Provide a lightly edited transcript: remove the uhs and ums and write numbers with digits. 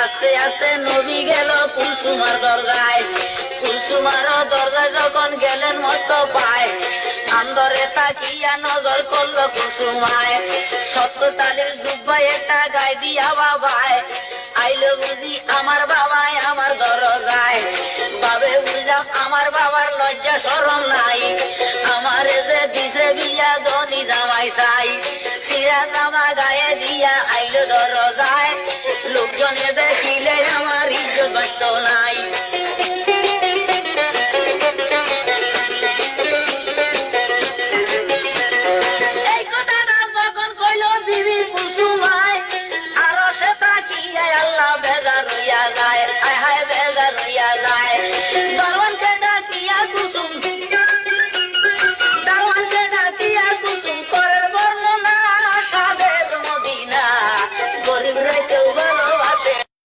আস্তে আস্তে নবী গেল কুলসুমার দরজায়। কুলসুমারও দরজায় যখন গেলেন মস্ত পায়, আন্দরে তাকিয়া নজর করলো কুলসুমায়। 70 জুব্বাই একটা গায়ে দিয়া বাবায়, আইলো বুঝি আমার বাবাই আমার দরজায়। বাবে বুঝলাম আমার বাবার লজ্জা শরম নাই, আমারে যে দিছে বিয়া ধনী জামাই চাই। সিরা জামা গায়ে দিয়া আইলো দরজায়, লোকজনে দেখিলে আমার ইজ্জত বাঁচত নাই। এই কথাটা যখন কইল বিবি কুলসুমায়, আরো সে তাকিয়া আল্লাহ বেজার হইয়া যায়।